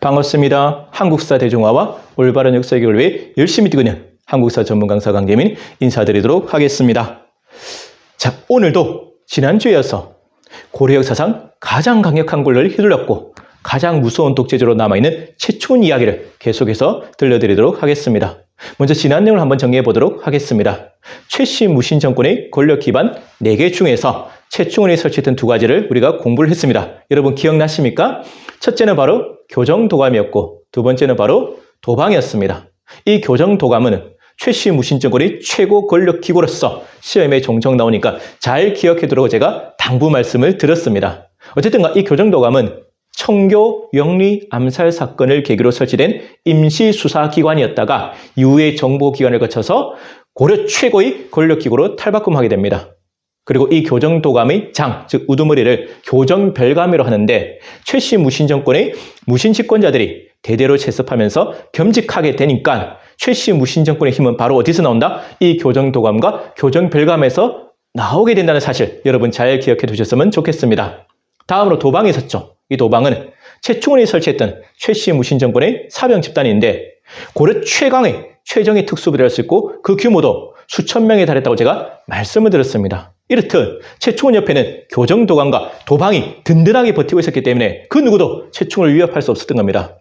반갑습니다. 한국사 대중화와 올바른 역사 해결을 위해 열심히 뛰고 있는 한국사 전문 강사 강재민 인사드리도록 하겠습니다. 자, 오늘도 지난주에 이어서 고려 역사상 가장 강력한 권력을 휘둘렀고 가장 무서운 독재자로 남아있는 최충원 이야기를 계속해서 들려드리도록 하겠습니다. 먼저 지난 내용을 한번 정리해 보도록 하겠습니다. 최씨 무신 정권의 권력 기반 4개 중에서 최충원이 설치했던 2가지를 우리가 공부를 했습니다. 여러분 기억나십니까? 첫째는 바로 교정도감이었고 두 번째는 바로 도방이었습니다. 이 교정도감은 최씨 무신 정권의 최고 권력 기구로서 시험에 종종 나오니까 잘 기억해두라고 제가 당부 말씀을 드렸습니다. 어쨌든 이 교정도감은 청교 영리 암살 사건을 계기로 설치된 임시수사기관이었다가 이후에 정보기관을 거쳐서 고려 최고의 권력기구로 탈바꿈하게 됩니다. 그리고 이 교정도감의 장, 즉 우두머리를 교정별감이라고 하는데 최씨 무신 정권의 무신 집권자들이 대대로 채습하면서 겸직하게 되니까 최씨 무신 정권의 힘은 바로 어디서 나온다? 이 교정도감과 교정별감에서 나오게 된다는 사실 여러분 잘 기억해 두셨으면 좋겠습니다. 다음으로 도방이 있었죠. 이 도방은 최충원이 설치했던 최씨 무신 정권의 사병 집단인데 고려 최강의 최정예 특수부대를 수 있고 그 규모도 수천 명에 달했다고 제가 말씀을 드렸습니다. 이렇듯 최충원 옆에는 교정도감과 도방이 든든하게 버티고 있었기 때문에 그 누구도 최충원을 위협할 수 없었던 겁니다.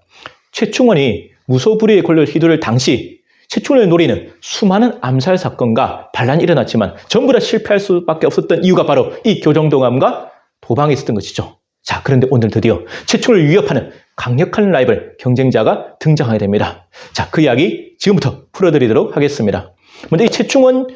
최충원이 무소불위의 권력을 휘두를 당시 최충원을 노리는 수많은 암살 사건과 반란이 일어났지만 전부 다 실패할 수밖에 없었던 이유가 바로 이 교정도감과 도방에 있었던 것이죠. 자, 그런데 오늘 드디어 최충원을 위협하는 강력한 라이벌 경쟁자가 등장하게 됩니다. 자, 그 이야기 지금부터 풀어드리도록 하겠습니다. 먼저 이 최충원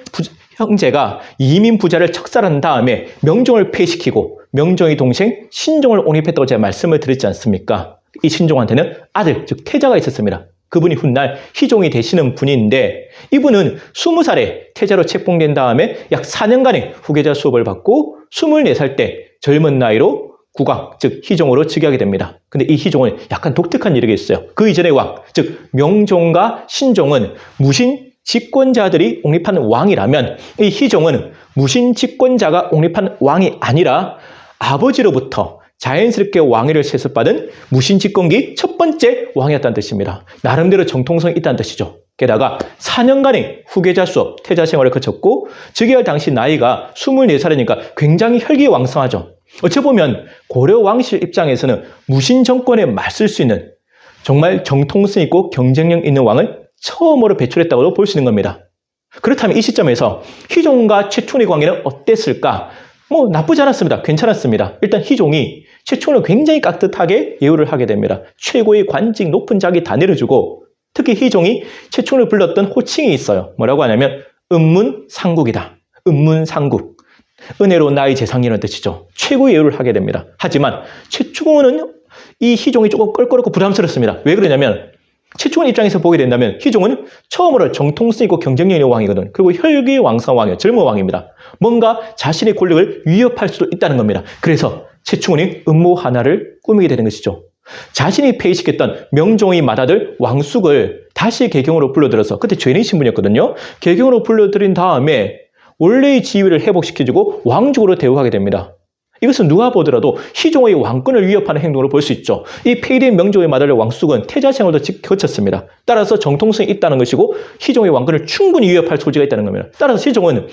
형제가 이민 부자를 척살한 다음에 명종을 폐위시키고 명종의 동생 신종을 옹립했다고 제가 말씀을 드렸지 않습니까? 이 신종한테는 아들, 즉 태자가 있었습니다. 그분이 훗날 희종이 되시는 분인데 이분은 20살에 태자로 책봉된 다음에 약 4년간의 후계자 수업을 받고 24살 때 젊은 나이로 국왕, 즉 희종으로 즉위하게 됩니다. 근데 이 희종은 약간 독특한 이력이 있어요. 그 이전의 왕, 즉 명종과 신종은 무신 집권자들이 옹립한 왕이라면 이 희종은 무신 집권자가 옹립한 왕이 아니라 아버지로부터 자연스럽게 왕위를 세습받은 무신 집권기 첫 번째 왕이었다는 뜻입니다. 나름대로 정통성이 있다는 뜻이죠. 게다가 4년간의 후계자 수업, 태자 생활을 거쳤고 즉위할 당시 나이가 24살이니까 굉장히 혈기왕성하죠. 어찌 보면 고려 왕실 입장에서는 무신 정권에 맞설 수 있는 정말 정통성 있고 경쟁력 있는 왕을 처음으로 배출했다고 볼 수 있는 겁니다. 그렇다면 이 시점에서 희종과 최충원의 관계는 어땠을까? 나쁘지 않았습니다. 괜찮았습니다. 일단 희종이 최충원을 굉장히 깍듯하게 예우를 하게 됩니다. 최고의 관직 높은 자기 다 내려주고 특히 희종이 최충원을 불렀던 호칭이 있어요. 뭐라고 하냐면 은문상국이다. 은문상국. 은혜로운 나의 재상이라는 뜻이죠. 최고의 예우를 하게 됩니다. 하지만 최충원은 이 희종이 조금 껄끄럽고 부담스럽습니다. 왜 그러냐면 최충원 입장에서 보게 된다면 희종은 처음으로 정통성 있고 경쟁력 있는 왕이거든. 그리고 혈기왕성 왕이에요. 젊은 왕입니다. 뭔가 자신의 권력을 위협할 수도 있다는 겁니다. 그래서 최충원이 음모 하나를 꾸미게 되는 것이죠. 자신이 폐위시켰던 명종의 맏아들 왕숙을 다시 개경으로 불러들여서 그때 죄인 신분이었거든요. 개경으로 불러들인 다음에 원래의 지위를 회복시켜주고 왕족으로 대우하게 됩니다. 이것은 누가 보더라도 희종의 왕권을 위협하는 행동으로 볼 수 있죠. 이 폐위된 명종의 맏아들 왕숙은 태자 생활도 거쳤습니다. 따라서 정통성이 있다는 것이고 희종의 왕권을 충분히 위협할 소지가 있다는 겁니다. 따라서 희종은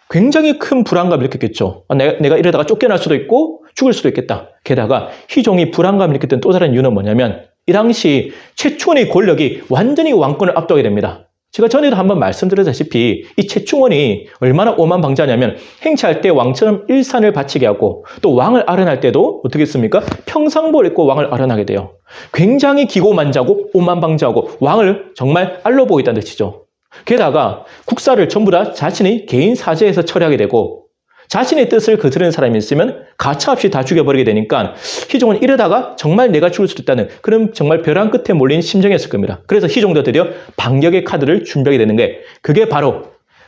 굉장히 큰 불안감을 느꼈겠죠. 내가 이러다가 쫓겨날 수도 있고 죽을 수도 있겠다. 게다가 희종이 불안감을 느꼈던 또 다른 이유는 뭐냐면 이 당시 최충원의 권력이 완전히 왕권을 압도하게 됩니다. 제가 전에도 한번 말씀드렸다시피 이 최충원이 얼마나 오만방자냐면 행차할 때 왕처럼 일산을 바치게 하고 또 왕을 아련할 때도 어떻게 했습니까? 평상복을 입고 왕을 아련하게 돼요. 굉장히 기고만자고 오만방자하고 왕을 정말 알로 보이다는 뜻이죠. 게다가 국사를 전부 다 자신의 개인 사제에서 처리하게 되고 자신의 뜻을 거스르는 사람이 있으면 가차없이 다 죽여버리게 되니까 희종은 이러다가 정말 내가 죽을 수도 있다는 그런 정말 벼랑 끝에 몰린 심정이었을 겁니다. 그래서 희종도 드디어 반격의 카드를 준비하게 되는 게 그게 바로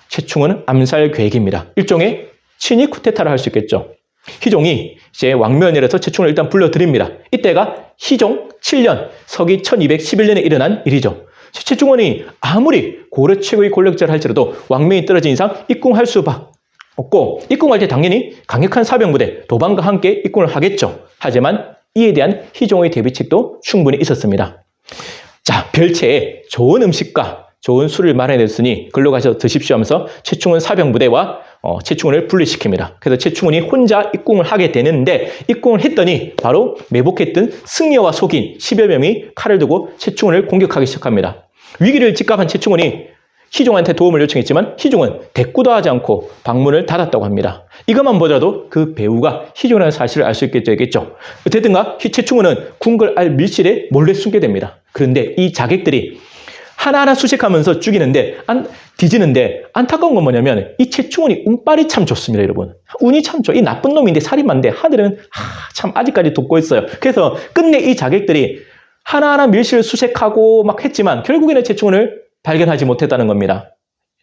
최충원 암살 계획입니다. 일종의 친위 쿠데타를 할 수 있겠죠. 희종이 이제 왕면이라서 최충원을 일단 불러드립니다. 이때가 희종 7년 서기 1211년에 일어난 일이죠. 최충원이 아무리 고려 최고의 권력자를 할지라도 왕명이 떨어진 이상 입궁할 수밖에 없고 입궁할 때 당연히 강력한 사병부대 도방과 함께 입궁을 하겠죠. 하지만 이에 대한 희종의 대비책도 충분히 있었습니다. 자, 별채에 좋은 음식과 좋은 술을 마련했으니 글로 가서 드십시오 하면서 최충은 사병부대와 최충은을 분리시킵니다. 그래서 최충은이 혼자 입궁을 하게 되는데 입궁을 했더니 바로 매복했던 승려와 속인 10여 명이 칼을 들고 최충은을 공격하기 시작합니다. 위기를 직감한 최충은이 희종한테 도움을 요청했지만 희종은 대꾸도 하지 않고 방문을 닫았다고 합니다. 이것만 보더라도 그 배우가 희종이라는 사실을 알 수 있겠죠. 어쨌든가 최충은은 궁궐 알 밀실에 몰래 숨게 됩니다. 그런데 이 자객들이 하나하나 수색하면서 죽이는데 뒤지는데 안타까운 건 뭐냐면 이 최충은이 운빨이 참 좋습니다, 여러분. 운이 참 좋아. 이 나쁜 놈인데 살인마인데 하늘은 참 아직까지 돕고 있어요. 그래서 끝내 이 자객들이 하나하나 밀실을 수색하고 막 했지만 결국에는 최충은을 발견하지 못했다는 겁니다.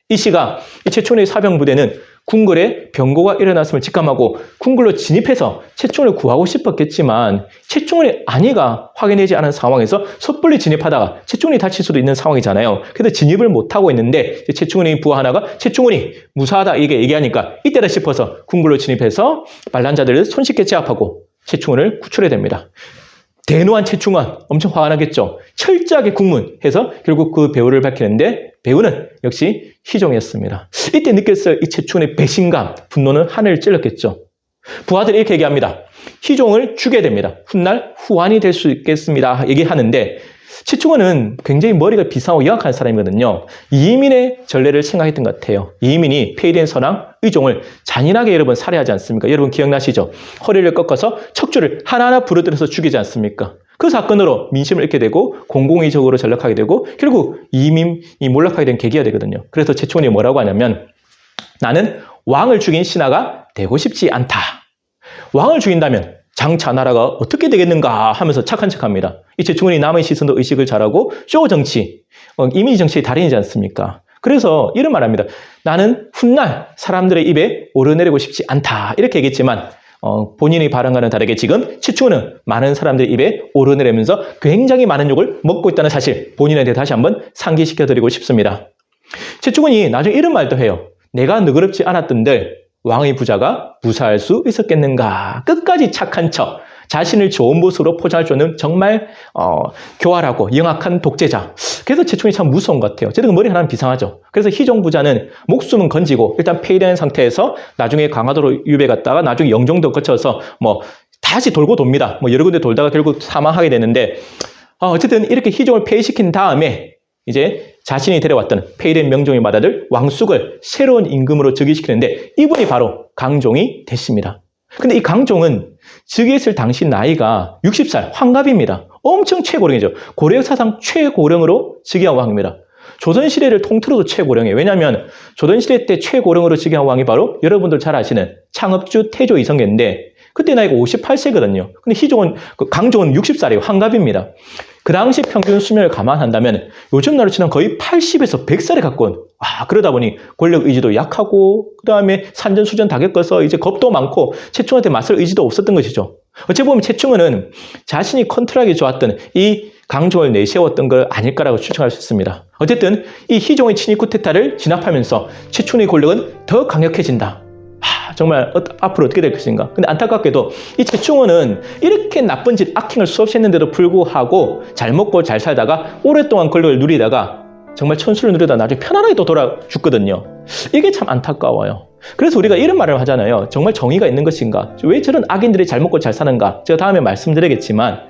이 시가 이 최충은의 사병부대는 궁궐에 병고가 일어났음을 직감하고 궁궐로 진입해서 최충은을 구하고 싶었겠지만 최충은의 안위가 확인되지 않은 상황에서 섣불리 진입하다가 최충은이 다칠 수도 있는 상황이잖아요. 그래서 진입을 못하고 있는데 최충은의 부하 하나가 최충은이 무사하다 이게 얘기하니까 이때다 싶어서 궁궐로 진입해서 반란자들을 손쉽게 제압하고 최충은을 구출해야 됩니다. 대노한 최충은 엄청 화가 나겠죠. 철저하게 국문해서 결국 그 배우를 밝히는데 배우는 역시 희종이었습니다. 이때 느꼈어요. 이 최충은의 배신감, 분노는 하늘을 찔렀겠죠. 부하들이 이렇게 얘기합니다. 희종을 죽여야 됩니다. 훗날 후환이 될 수 있겠습니다. 얘기하는데 최충은은 굉장히 머리가 비상하고 영악한 사람이거든요. 이민의 전례를 생각했던 것 같아요. 이민이 폐위된 선왕 의종을 잔인하게 여러분 살해하지 않습니까? 여러분 기억나시죠? 허리를 꺾어서 척추를 하나하나 부러뜨려서 죽이지 않습니까? 그 사건으로 민심을 잃게 되고 공공의적으로 전락하게 되고 결국 이민이 몰락하게 된 계기가 되거든요. 그래서 최충은이 뭐라고 하냐면 나는 왕을 죽인 신하가 되고 싶지 않다. 왕을 죽인다면 장차 나라가 어떻게 되겠는가 하면서 착한 척합니다. 이 최충은이 남의 시선도 의식을 잘하고 쇼 정치, 이미지 정치의 달인이지 않습니까? 그래서 이런 말 합니다. 나는 훗날 사람들의 입에 오르내리고 싶지 않다. 이렇게 얘기했지만 본인의 발언과는 다르게 지금 최충은은 많은 사람들의 입에 오르내리면서 굉장히 많은 욕을 먹고 있다는 사실 본인한테 다시 한번 상기시켜드리고 싶습니다. 최충은이 나중에 이런 말도 해요. 내가 너그럽지 않았던들 왕의 부자가 무사할 수 있었겠는가. 끝까지 착한 척, 자신을 좋은 모습으로 포장할 줄 아는 정말 교활하고 영악한 독재자. 그래서 최충은이 참 무서운 것 같아요. 어쨌든 머리 하나는 비상하죠. 그래서 희종 부자는 목숨은 건지고 일단 폐위된 상태에서 나중에 강화도로 유배 갔다가 나중에 영종도 거쳐서 다시 돌고 돕니다. 여러 군데 돌다가 결국 사망하게 되는데 어쨌든 이렇게 희종을 폐위시킨 다음에 이제 자신이 데려왔던 폐위된 명종의 맏아들 왕숙을 새로운 임금으로 즉위시키는데 이분이 바로 강종이 됐습니다. 근데 이 강종은 즉위했을 당시 나이가 60살, 환갑입니다. 엄청 최고령이죠. 고려 역사상 최고령으로 즉위한 왕입니다. 조선시대를 통틀어도 최고령이에요. 왜냐하면 조선시대 때 최고령으로 즉위한 왕이 바로 여러분들 잘 아시는 창업주 태조 이성계인데 그때 나이가 58세거든요. 근데 강종은 60살이에요. 환갑입니다. 그 당시 평균 수명을 감안한다면 요즘 나로 치면 거의 80에서 100살에 가까운 그러다 보니 권력 의지도 약하고 그 다음에 산전수전 다 겪어서 이제 겁도 많고 최충한테 맞설 의지도 없었던 것이죠. 어찌 보면 최충은은 자신이 컨트롤하기 좋았던 이 강종을 내세웠던 걸 아닐까라고 추측할 수 있습니다. 어쨌든 이 희종의 친위 쿠데타를 진압하면서 최충의 권력은 더 강력해진다. 정말 앞으로 어떻게 될 것인가. 근데 안타깝게도 이 최충은은 이렇게 나쁜 짓, 악행을 수없이 했는데도 불구하고 잘 먹고 잘 살다가 오랫동안 권력을 누리다가 정말 천수를 누리다가 나중에 편안하게 또 돌아 죽거든요. 이게 참 안타까워요. 그래서 우리가 이런 말을 하잖아요. 정말 정의가 있는 것인가? 왜 저런 악인들이 잘 먹고 잘 사는가? 제가 다음에 말씀드리겠지만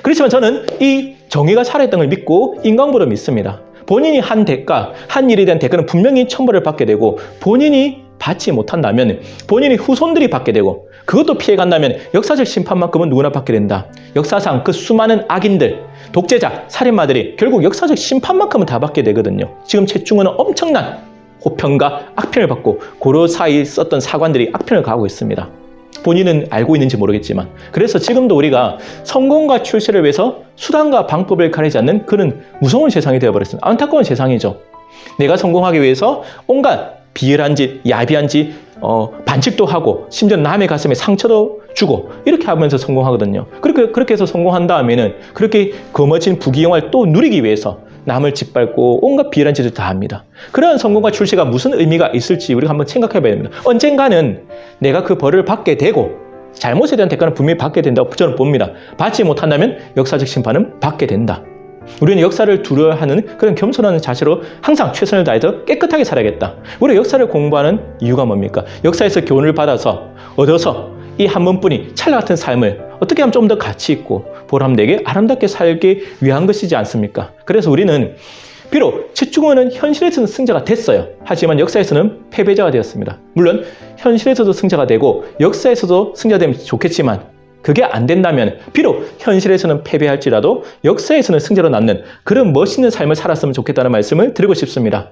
그렇지만 저는 이 정의가 살아있던 걸 믿고 인간보다 믿습니다. 본인이 한 대가, 한 일에 대한 대가는 분명히 천벌을 받게 되고 본인이 받지 못한다면 본인의 후손들이 받게 되고 그것도 피해간다면 역사적 심판만큼은 누구나 받게 된다. 역사상 그 수많은 악인들, 독재자, 살인마들이 결국 역사적 심판만큼은 다 받게 되거든요. 지금 최충은은 엄청난 호평과 악평을 받고 고려 사이에 썼던 사관들이 악평을 가하고 있습니다. 본인은 알고 있는지 모르겠지만 그래서 지금도 우리가 성공과 출세를 위해서 수단과 방법을 가리지 않는 그런 무서운 세상이 되어버렸습니다. 안타까운 세상이죠. 내가 성공하기 위해서 온갖 비열한 짓, 야비한 짓, 반칙도 하고 심지어 남의 가슴에 상처도 주고 이렇게 하면서 성공하거든요. 그렇게 해서 성공한 다음에는 그렇게 거머쥔 부귀영화를 또 누리기 위해서 남을 짓밟고 온갖 비열한 짓을 다 합니다. 그러한 성공과 출세가 무슨 의미가 있을지 우리가 한번 생각해 봐야 됩니다. 언젠가는 내가 그 벌을 받게 되고 잘못에 대한 대가는 분명히 받게 된다고 저는 봅니다. 받지 못한다면 역사적 심판은 받게 된다. 우리는 역사를 두려워하는 그런 겸손한 자세로 항상 최선을 다해서 깨끗하게 살아야겠다. 우리 역사를 공부하는 이유가 뭡니까? 역사에서 교훈을 받아서 얻어서 이 한 번뿐이 찰나 같은 삶을 어떻게 하면 좀 더 가치 있고 보람되게 아름답게 살기 위한 것이지 않습니까? 그래서 우리는 비록 최충원은 현실에서는 승자가 됐어요. 하지만 역사에서는 패배자가 되었습니다. 물론 현실에서도 승자가 되고 역사에서도 승자되면 좋겠지만 그게 안 된다면 비록 현실에서는 패배할지라도 역사에서는 승자로 남는 그런 멋있는 삶을 살았으면 좋겠다는 말씀을 드리고 싶습니다.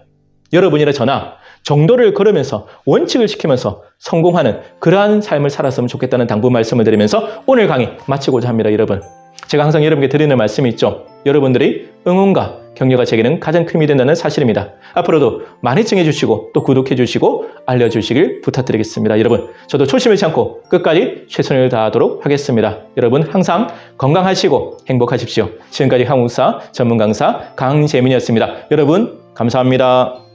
여러분이나 저나 정도를 걸으면서 원칙을 지키면서 성공하는 그러한 삶을 살았으면 좋겠다는 당부 말씀을 드리면서 오늘 강의 마치고자 합니다. 여러분, 제가 항상 여러분께 드리는 말씀이 있죠. 여러분들이 응원과 격려가 제게는 가장 큰 힘이 된다는 사실입니다. 앞으로도 많이 시청해 주시고 또 구독해 주시고 알려주시길 부탁드리겠습니다. 여러분, 저도 초심을 참고 끝까지 최선을 다하도록 하겠습니다. 여러분 항상 건강하시고 행복하십시오. 지금까지 한국사 전문 강사 강재민이었습니다. 여러분 감사합니다.